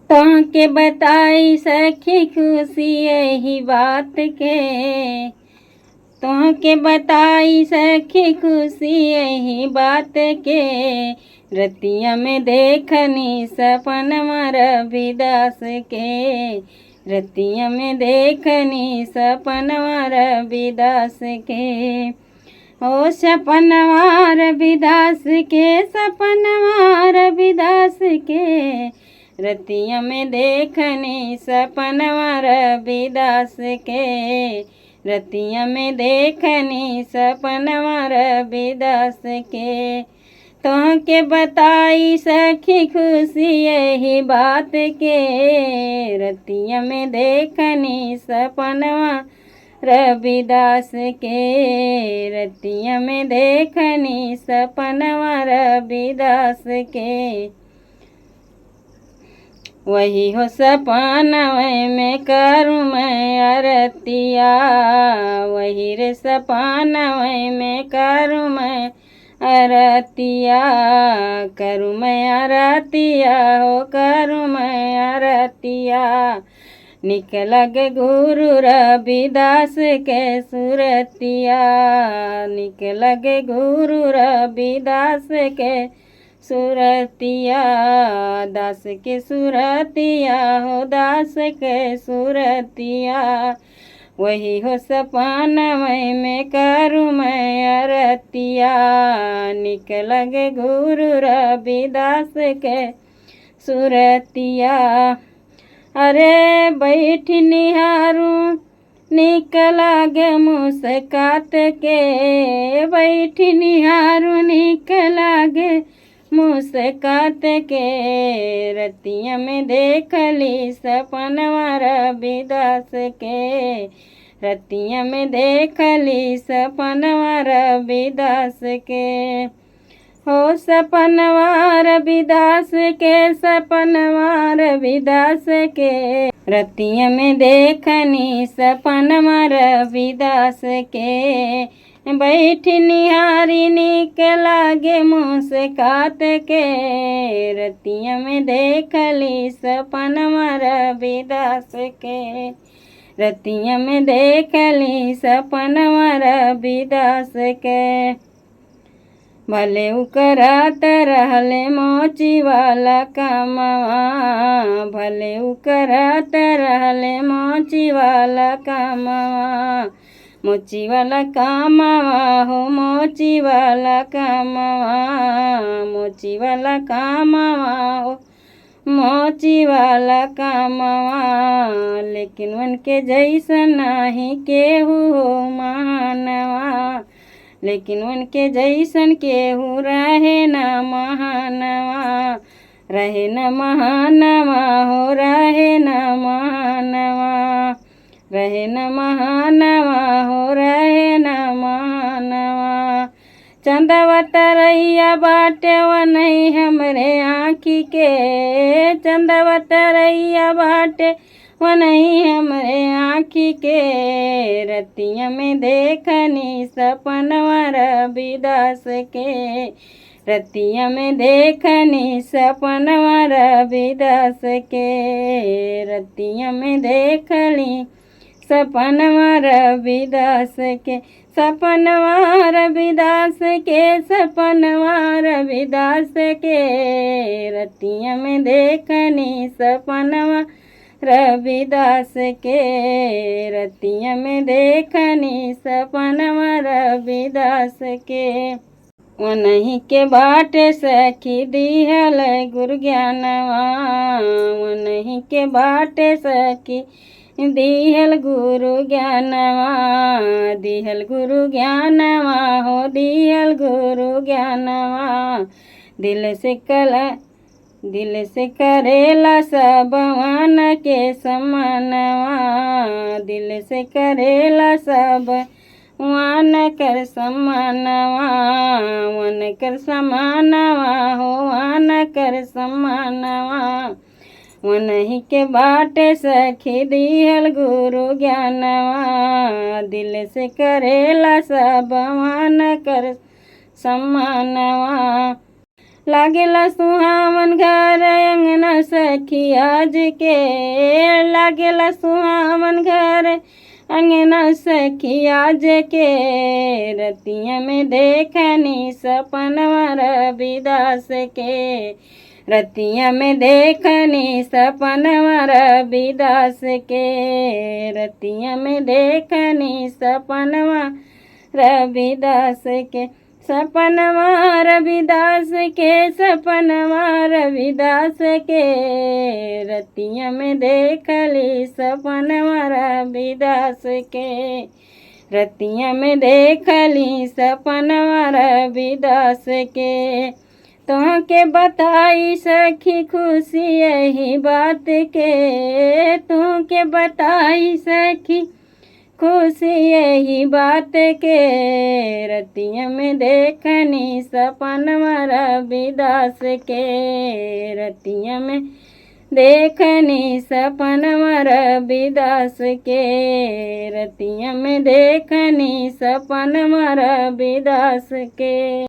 तोहके बताई सखी खुशी यही बात के, तोहके बताई सखी खुशी यही बात के। रतिया में देखनी सपनवा रविदास के, रतिया में देखनी सपनवा रविदास के। ओ सपनवा रविदास के, सपनवा रविदास के। रतिया में देखनी सपनवा रविदास के, रतिया में देखनी सपनवा रविदास के। तोहके बताई सखी खुशी यही बात के, रतिया में देखनी सपनवा रविदास के, रतिया में देखनी सपनवा रविदास के। वही हो सपनवा में करूँ मैं आरतिया, वही रे सपनवा में करूँ मैं आरतिया। करूँ मैं आरतिया हो, करूँ मैं आरतिया। निक लगे गुरु रविदास के सुरतिया, निक लगे गुरु रविदास के सुरतिया। दास के सुरतिया हो, दास के सुरतिया। वही हो सपनवा में करूँ मैं आरतिया, निक लगे गुरु रविदास के सुरतिया। अरे बैठ निहारूं निक लागे मुस्कात के, बैठ निहारूं निक लागे मुस्कात के। रतिया में देखली सपनवा रविदास के, रतिया में देखली सपनवा रविदास के। हो सपनवा रविदास के, सपनवा रविदास के। रतिया में देखनी सपनवा रविदास के, बैठ निहारी निक लागे मुस्कात के। रतिया में देखली सपनवा रविदास के, रतिया में देखली सपनवा रविदास के। भले उ करत रहले मोची वाला कामवा, भले उ करत रहले मोची वाला कामवा। मोची वाला कामवा हो, मोची वाला कामवा, मोची वाला कामवा हो, मोची वाला कामवा। लेकिन उनके जैसन नाही केहू हो मानवा, लेकिन उनके जैसन केहू रहे न महानवा, रहे न महानवा हो, रहे न महानवा, रहे न महानवा हो, रहे न महानवा। चंदवा तरैया बाटे वनही हमरे आँखी के, चंदवा तरैया बाटे वनही हमरे आँखी के। रतिया में देखनी सपनवा रविदास के, रतिया में देखनी सपनवा रविदास के। रतिया में देखली सपनवा रविदास के, सपनवा रविदास के, सपनवा रविदास के। रतिया में देखनी सपनवा रविदास के, रतिया में देखनी सपनवा रविदास के। वनही के बाटे सखी दिहल गुरु ज्ञानवा, वनही के बाटे सखी दिहल गुरु ज्ञानवा, दिहल गुरु ज्ञानवा हो, दिहल गुरु ज्ञानवा। दिल से करेला सब वन के समानवा, दिल से करेला सब वन कर समानवा, वन कर समानवा हो, वन कर समानवा। वनही के बाटे सखी दिहल गुरु ज्ञानवा, दिल से करेला सब वन कर समानवा। लागेला सुहावन घर अंगना सखी आज के, लागेला सुहावन घर अंगना सखी आज के, रतिया में देखनी सपनवा रविदास के, रतिया में देखनी सपनवा रविदास के, रतिया में देखनी सपनवा रविदास के, सपनवा रविदास के, सपनवा रविदास के, रतिया में देखली सपनवा रविदास के, रतिया में देखली सपनवा रविदास के। तुहके बताई सखी खुशी यही बात के, तुहके बताई सखी खुशी यही बात के, रतिया में देखनी सपनवा रविदास के, रतिया में देखनी सपनवा रविदास के, रतिया में देखनी सपनवा रविदास के।